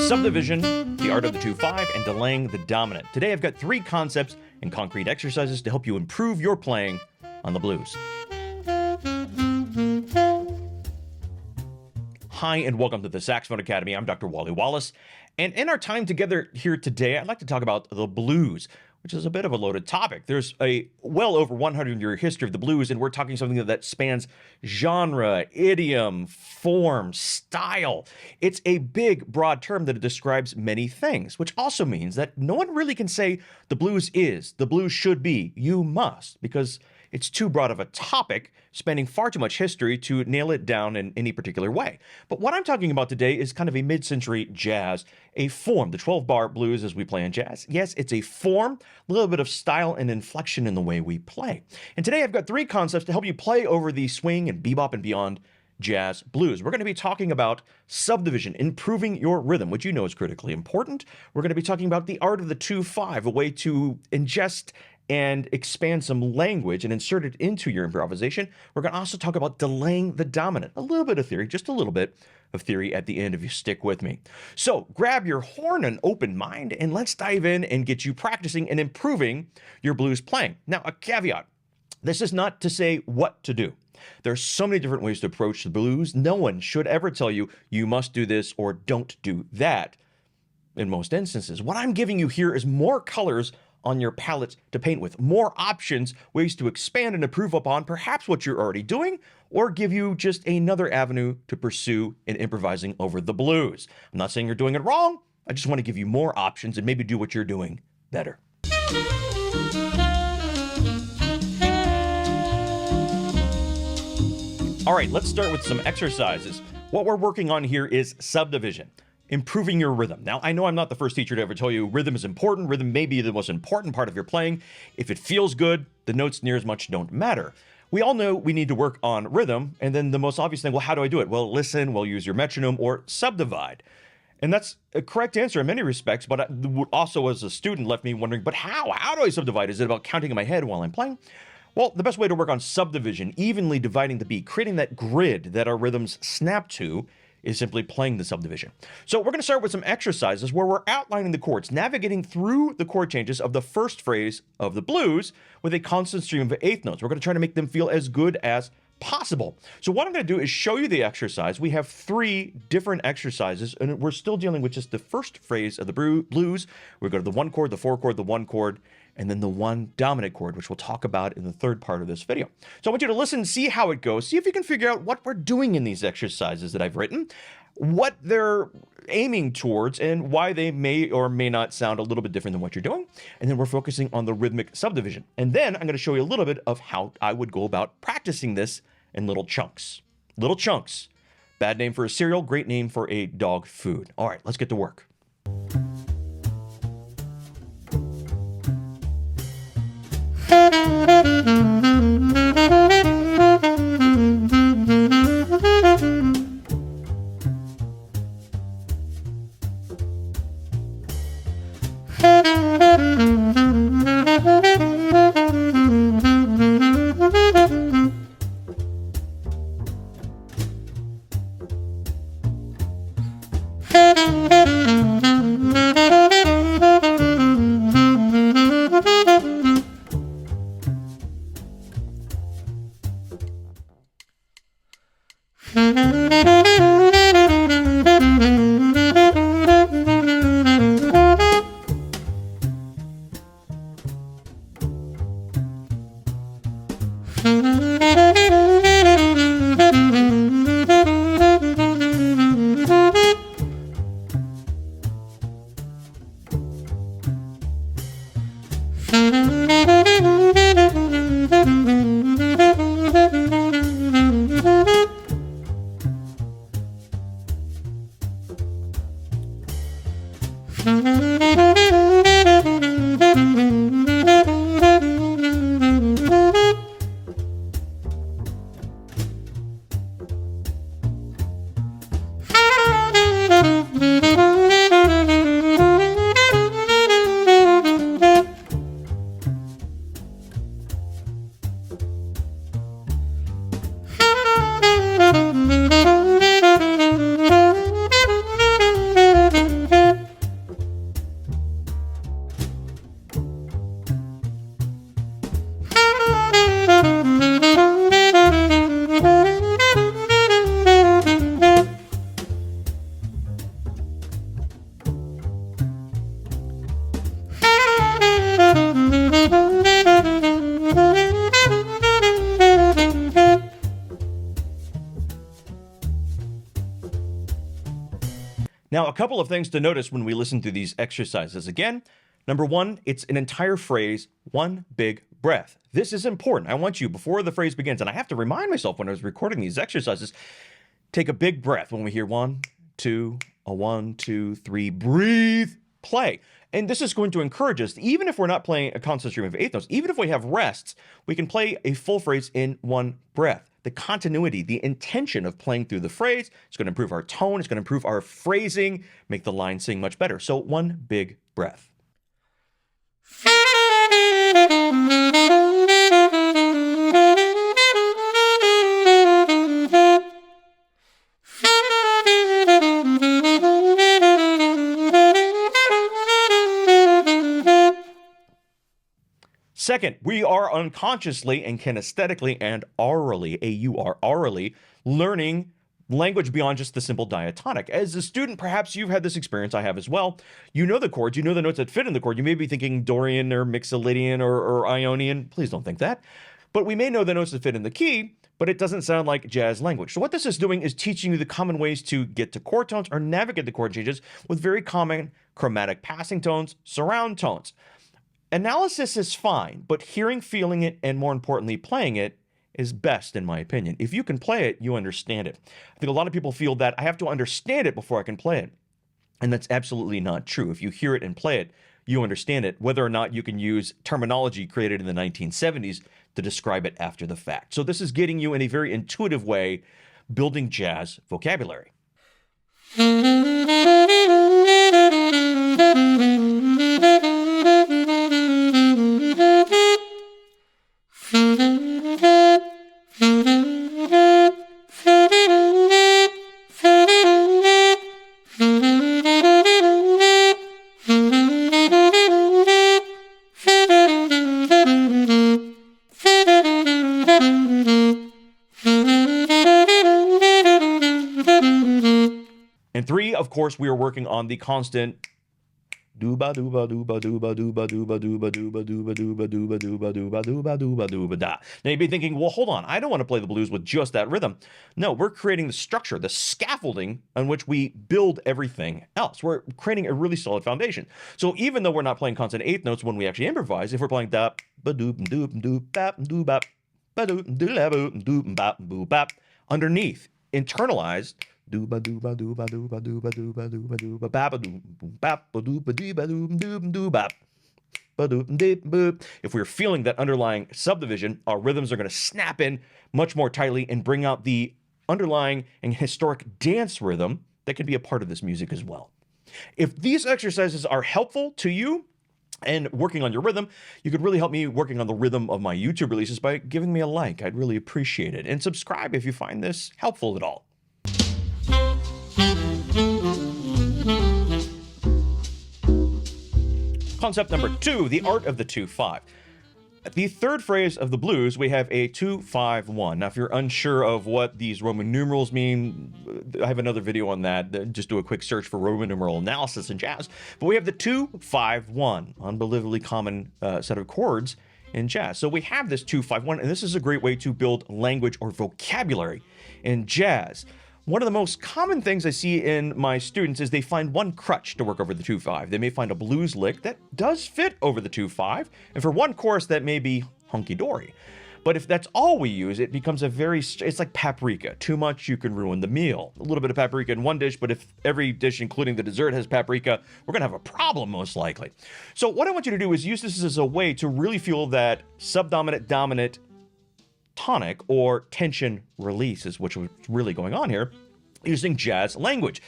Subdivision, the art of the 2/5, and delaying the dominant. Today I've got 3 concepts and concrete exercises to help you improve your playing on the blues. Hi and welcome to the Saxophone Academy. I'm Dr. Wally Wallace, and in our time together here today, I'd like to talk about the blues, which is a bit of a loaded topic. There's a well over 100-year history of the blues, and we're talking something that spans genre, idiom, form, style. It's a big, broad term that describes many things, which also means that no one really can say the blues is, the blues should be, you must, because it's too broad of a topic, spanning far too much history to nail it down in any particular way. But what I'm talking about today is kind of a mid-century jazz, a form, the 12-bar blues as we play in jazz. Yes, it's a form, a little bit of style and inflection in the way we play. And today I've got 3 concepts to help you play over the swing and bebop and beyond jazz blues. We're going to be talking about subdivision, improving your rhythm, which you know is critically important. We're going to be talking about the art of the 2/5, a way to ingest and expand some language and insert it into your improvisation. We're going to also talk about delaying the dominant. A little bit of theory, just a little bit of theory at the end if you stick with me. So grab your horn and open mind, and let's dive in and get you practicing and improving your blues playing. Now, a caveat. This is not to say what to do. There are so many different ways to approach the blues. No one should ever tell you, you must do this or don't do that in most instances. What I'm giving you here is more colors on your palette to paint with, more options, ways to expand and improve upon perhaps what you're already doing, or give you just another avenue to pursue in improvising over the blues. I'm not saying you're doing it wrong. I just want to give you more options and maybe do what you're doing better. All right, let's start with some exercises. What we're working on here is subdivision. Improving your rhythm. Now, I know I'm not the first teacher to ever tell you rhythm is important. Rhythm may be the most important part of your playing. If it feels good, the notes near as much don't matter. We all know we need to work on rhythm, and then the most obvious thing, well, how do I do it? Well, listen, well, use your metronome or subdivide. And that's a correct answer in many respects, but also as a student left me wondering, but how? How do I subdivide? Is it about counting in my head while I'm playing? Well, the best way to work on subdivision, evenly dividing the beat, creating that grid that our rhythms snap to, is simply playing the subdivision. So we're going to start with some exercises where we're outlining the chords, navigating through the chord changes of the first phrase of the blues with a constant stream of eighth notes. We're going to try to make them feel as good as possible. So what I'm going to do is show you the exercise. We have 3 different exercises, and we're still dealing with just the first phrase of the blues. We go to the 1 chord, the 4 chord, the 1 chord, and then the 1 dominant chord, which we'll talk about in the 3rd part of this video. So I want you to listen, see how it goes, see if you can figure out what we're doing in these exercises that I've written, what they're aiming towards, and why they may or may not sound a little bit different than what you're doing. And then we're focusing on the rhythmic subdivision. And then I'm going to show you a little bit of how I would go about practicing this in little chunks. Little chunks. Bad name for a cereal, great name for a dog food. All right, let's get to work. Now, a couple of things to notice when we listen to these exercises. Again, number one, it's an entire phrase, one big breath. This is important. I want you, before the phrase begins, and I have to remind myself when I was recording these exercises, take a big breath when we hear 1, 2, a 1, 2, 3, breathe, play. And this is going to encourage us, even if we're not playing a constant stream of eighth notes, even if we have rests, we can play a full phrase in one breath. The continuity, the intention of playing through the phrase, it's going to improve our tone, it's going to improve our phrasing, make the line sing much better. So one big breath. Second, we are unconsciously and kinesthetically and aurally, A-U-R, aurally, learning language beyond just the simple diatonic. As a student, perhaps you've had this experience, I have as well. You know the chords, you know the notes that fit in the chord. You may be thinking Dorian or Mixolydian or Ionian. Please don't think that. But we may know the notes that fit in the key, but it doesn't sound like jazz language. So what this is doing is teaching you the common ways to get to chord tones or navigate the chord changes with very common chromatic passing tones, surround tones. Analysis is fine, but hearing, feeling it, and more importantly, playing it is best, in my opinion. If you can play it, you understand it. I think a lot of people feel that I have to understand it before I can play it. And that's absolutely not true. If you hear it and play it, you understand it, whether or not you can use terminology created in the 1970s to describe it after the fact. So this is getting you in a very intuitive way, building jazz vocabulary. And three, of course, we are working on the constant dooba dooba dooba dooba dooba dooba dooba dooba dooba dooba dooba dooba dooba dooba dooba dooba da. Now you'd be thinking, well, hold on, I don't want to play the blues with just that rhythm. No, we're creating the structure, the scaffolding on which we build everything else. We're creating a really solid foundation. So even though we're not playing constant eighth notes when we actually improvise, if we're playing da ba doop doop doop bap doop bap ba doop doop doop bap boop bap, underneath, internalized. Dooba dooba dooba dooba dooba dooba dooba dooba bap doop bap dooba dooba doop doop doop bap ba doop doop boop. If we're feeling that underlying subdivision, our rhythms are going to snap in much more tightly and bring out the underlying and historic dance rhythm that can be a part of this music as well. If these exercises are helpful to you and working on your rhythm, you could really help me working on the rhythm of my YouTube releases by giving me a like. I'd really appreciate it. And subscribe if you find this helpful at all. Concept number 2, the art of the 2-5. The third phrase of the blues, we have a 2-5-1. Now, if you're unsure of what these Roman numerals mean, I have another video on that. Just do a quick search for Roman numeral analysis in jazz. But we have the 2-5-1, unbelievably common set of chords in jazz. So we have this 2-5-1, and this is a great way to build language or vocabulary in jazz. One of the most common things I see in my students is they find one crutch to work over the 2-5. They may find a blues lick that does fit over the 2-5, and for one chorus that may be hunky-dory. But if that's all we use, it becomes it's like paprika. Too much, you can ruin the meal. A little bit of paprika in one dish, but if every dish, including the dessert, has paprika, we're gonna have a problem most likely. So what I want you to do is use this as a way to really feel that subdominant, dominant, tonic or tension release is what's really going on here using jazz language.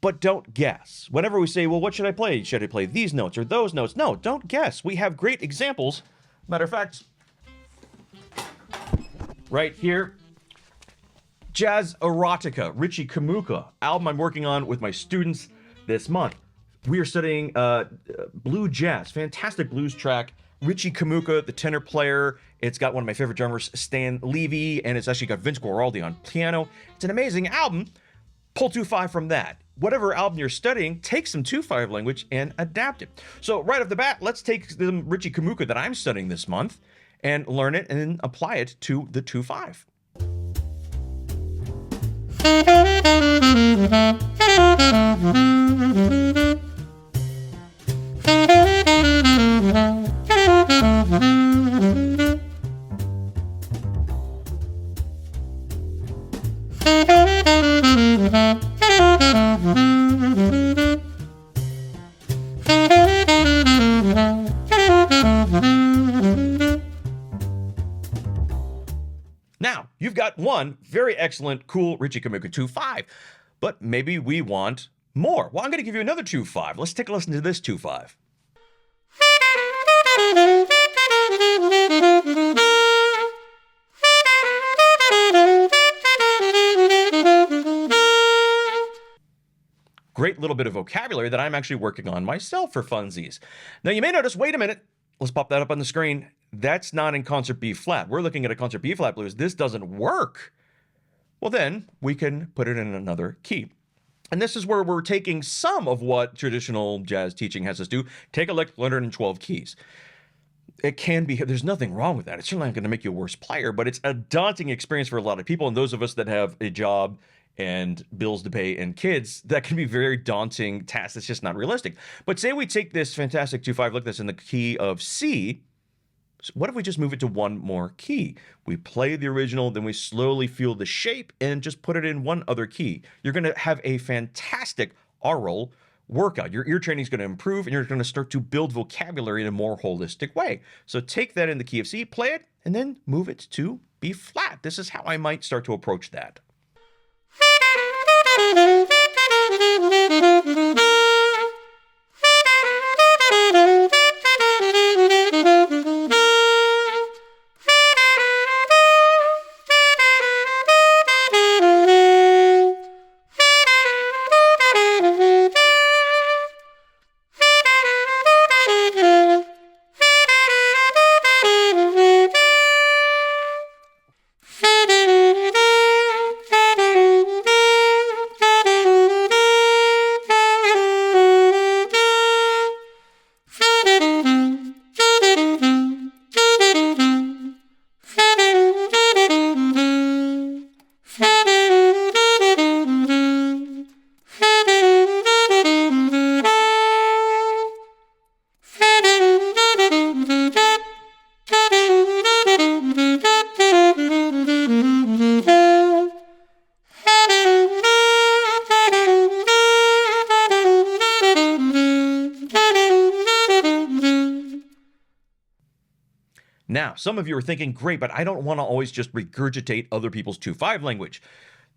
But don't guess. Whenever we say, well, what should I play? Should I play these notes or those notes? No, don't guess. We have great examples. Matter of fact, right here, Jazz Erotica, Richie Kamuka, album I'm working on with my students this month. We are studying blue jazz, fantastic blues track. Richie Kamuka, the tenor player. It's got one of my favorite drummers, Stan Levy, and it's actually got Vince Guaraldi on piano. It's an amazing album. Pull 2-5 from that. Whatever album you're studying, take some 2-5 language and adapt it. So right off the bat, let's take the Richie Kamuka that I'm studying this month and learn it and then apply it to the 2-5. Now, you've got one very excellent, cool Richie Kamika 2-5, but maybe we want more. Well, I'm going to give you another 2-5. Let's take a listen to this 2-5. Great little bit of vocabulary that I'm actually working on myself for funsies. Now, you may notice, wait a minute, let's pop that up on the screen. That's not in concert B flat. We're looking at a concert B flat blues. This doesn't work. Well, then we can put it in another key. And this is where we're taking some of what traditional jazz teaching has us do. Take a lick, learn it in 12 keys. It can be, there's nothing wrong with that. It's certainly not going to make you a worse player, but it's a daunting experience for a lot of people. And those of us that have a job and bills to pay and kids, that can be a very daunting task. It's just not realistic. But say we take this fantastic 2-5, look, this in the key of C. So what if we just move it to one more key? We play the original, then we slowly feel the shape and just put it in one other key. You're going to have a fantastic aural workout. Your ear training is going to improve, and you're going to start to build vocabulary in a more holistic way. So take that in the key of C, play it, and then move it to B flat. This is how I might start to approach that. Now, some of you are thinking, great, but I don't want to always just regurgitate other people's 2-5 language.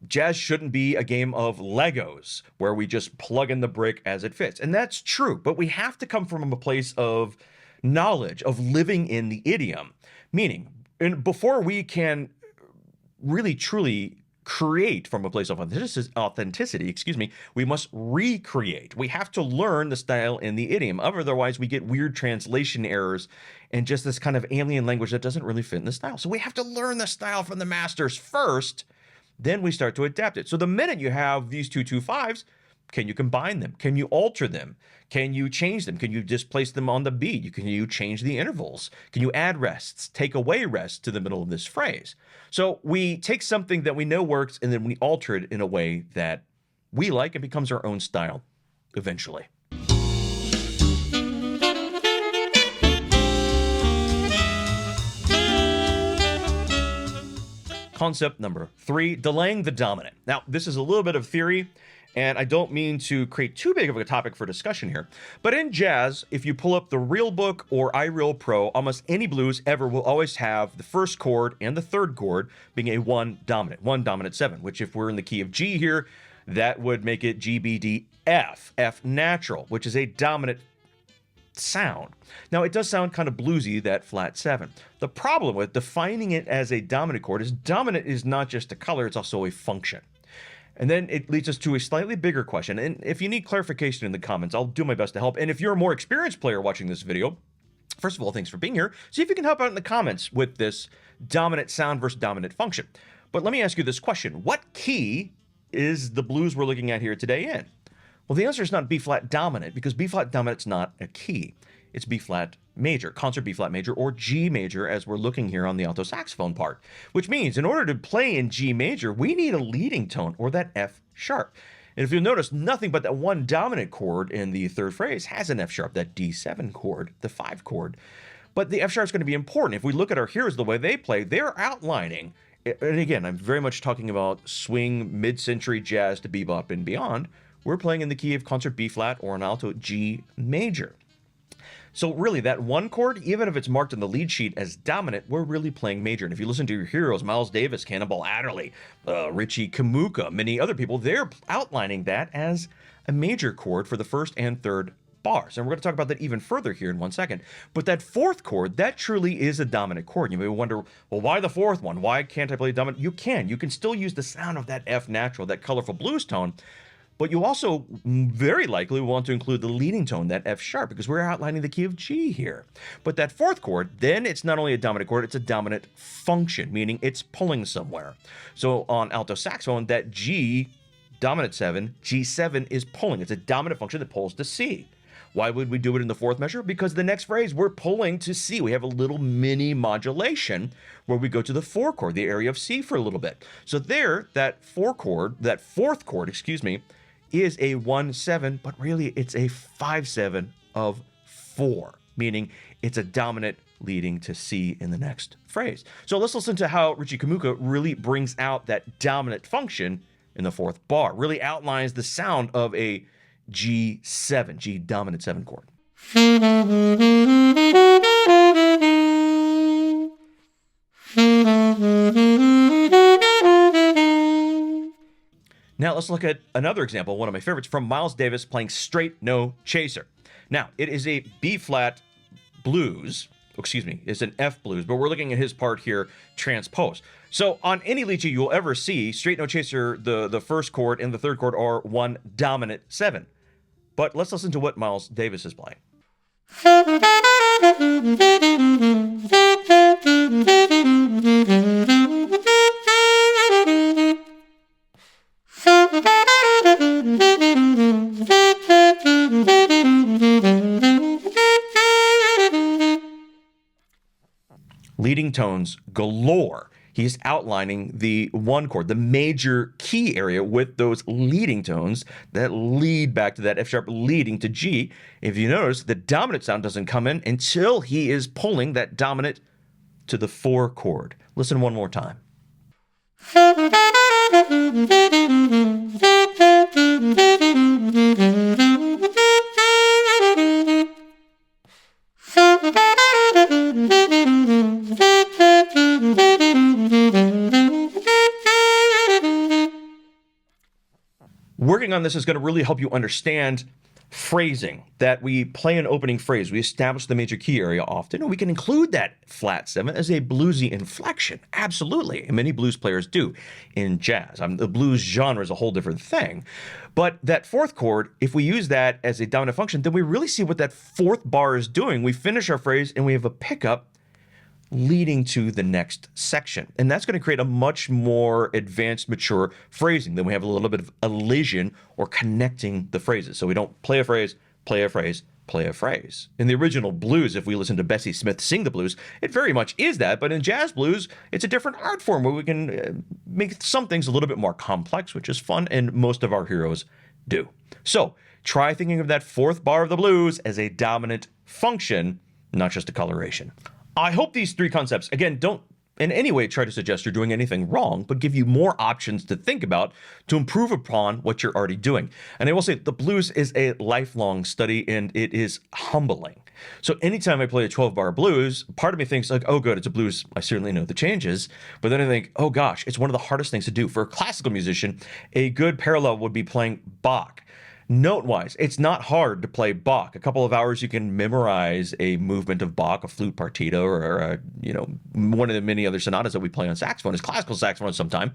Jazz shouldn't be a game of Legos where we just plug in the brick as it fits. And that's true, but we have to come from a place of knowledge, of living in the idiom. Meaning, before we can really truly create from a place of authenticity, we must recreate. We have to learn the style in the idiom. Otherwise, we get weird translation errors and just this kind of alien language that doesn't really fit in the style. So we have to learn the style from the masters first, then we start to adapt it. So the minute you have these 2-2-5s, can you combine them? Can you alter them? Can you change them? Can you displace them on the beat? Can you change the intervals? Can you add rests, take away rests to the middle of this phrase? So we take something that we know works and then we alter it in a way that we like and becomes our own style eventually. Concept number 3, delaying the dominant. Now, this is a little bit of theory, and I don't mean to create too big of a topic for discussion here, but in jazz, if you pull up the Real Book or iReal Pro, almost any blues ever will always have the first chord and the third chord being a 1 dominant 7, which if we're in the key of G here, that would make it G, B, D, F, F natural, which is a dominant sound. Now, it does sound kind of bluesy, that flat 7. The problem with defining it as a dominant chord is dominant is not just a color, it's also a function. And then it leads us to a slightly bigger question. And if you need clarification in the comments, I'll do my best to help. And if you're a more experienced player watching this video, first of all, thanks for being here. See if you can help out in the comments with this dominant sound versus dominant function. But let me ask you this question. What key is the blues we're looking at here today in? Well, the answer is not B-flat dominant, because B-flat dominant's not a key. It's B-flat major, concert B-flat major, or G major, as we're looking here on the alto saxophone part. Which means in order to play in G major, we need a leading tone, or that F sharp. And if you'll notice, nothing but that one dominant chord in the third phrase has an F sharp, that D7 chord, the 5 chord. But the F sharp is going to be important. If we look at our heroes, the way they play, they're outlining, and again, I'm very much talking about swing, mid-century jazz to bebop and beyond. We're playing in the key of concert B flat or an alto G major. So really, that one chord, even if it's marked in the lead sheet as dominant, we're really playing major. And if you listen to your heroes, Miles Davis, Cannonball Adderley, Richie Kamuka, many other people, they're outlining that as a major chord for the first and third bars. And we're going to talk about that even further here in 1 second. But that fourth chord, that truly is a dominant chord. You may wonder, well, why the fourth one? Why can't I play dominant? You can. You can still use the sound of that F natural, that colorful blues tone. But you also very likely want to include the leading tone, that F sharp, because we're outlining the key of G here. But that fourth chord, then it's not only a dominant chord, it's a dominant function, meaning it's pulling somewhere. So on alto saxophone, that G, dominant 7, G7 is pulling. It's a dominant function that pulls to C. Why would we do it in the fourth measure? Because the next phrase, we're pulling to C. We have a little mini modulation where we go to the 4 chord, the area of C for a little bit. So there, that fourth chord, is a 1-7, but really it's a 5-7 of 4, meaning it's a dominant leading to C in the next phrase. So let's listen to how Richie Kamuka really brings out that dominant function in the fourth bar, really outlines the sound of a G7, G dominant 7 chord. Now let's look at another example, one of my favorites, from Miles Davis playing Straight No Chaser. Now, it is a B-flat blues, it's an F blues, but we're looking at his part here transposed. So on any lead sheet you'll ever see, Straight No Chaser, the first chord and the third chord are 1 dominant 7. But let's listen to what Miles Davis is playing. Leading tones galore. He's outlining the 1 chord, the major key area with those leading tones that lead back to that F sharp leading to G. If you notice, the dominant sound doesn't come in until he is pulling that dominant to the 4 chord. Listen one more time. Working on this is going to really help you understand phrasing, that we play an opening phrase, we establish the major key area often, and we can include that flat 7 as a bluesy inflection. Absolutely, and many blues players do in jazz. The blues genre is a whole different thing. But that fourth chord, if we use that as a dominant function, then we really see what that fourth bar is doing. We finish our phrase and we have a pickup leading to the next section. And that's going to create a much more advanced, mature phrasing. Then we have a little bit of elision or connecting the phrases. So we don't play a phrase, play a phrase, play a phrase. In the original blues, if we listen to Bessie Smith sing the blues, it very much is that. But in jazz blues, it's a different art form where we can make some things a little bit more complex, which is fun, and most of our heroes do. So try thinking of that fourth bar of the blues as a dominant function, not just a coloration. I hope these 3 concepts, again, don't in any way try to suggest you're doing anything wrong, but give you more options to think about to improve upon what you're already doing. And I will say the blues is a lifelong study, and it is humbling. So anytime I play a 12-bar blues, part of me thinks like, oh, good, it's a blues. I certainly know the changes. But then I think, oh, gosh, it's one of the hardest things to do. For a classical musician, a good parallel would be playing Bach. Note-wise, it's not hard to play Bach. A couple of hours, you can memorize a movement of Bach, a flute partita, or one of the many other sonatas that we play on saxophone is classical saxophone sometime.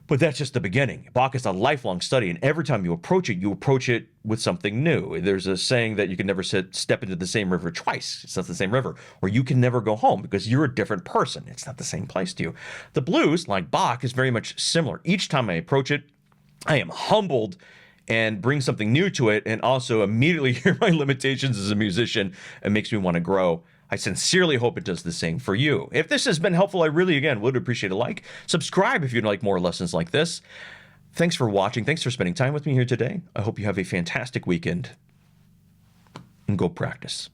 But that's just the beginning. Bach is a lifelong study, and every time you approach it with something new. There's a saying that you can never step into the same river twice. It's not the same river. Or you can never go home because you're a different person. It's not the same place to you. The blues, like Bach, is very much similar. Each time I approach it, I am humbled and bring something new to it, and also immediately hear my limitations as a musician. It makes me want to grow. I sincerely hope it does the same for you. If this has been helpful, I really, again, would appreciate a like. Subscribe if you'd like more lessons like this. Thanks for watching. Thanks for spending time with me here today. I hope you have a fantastic weekend, and go practice.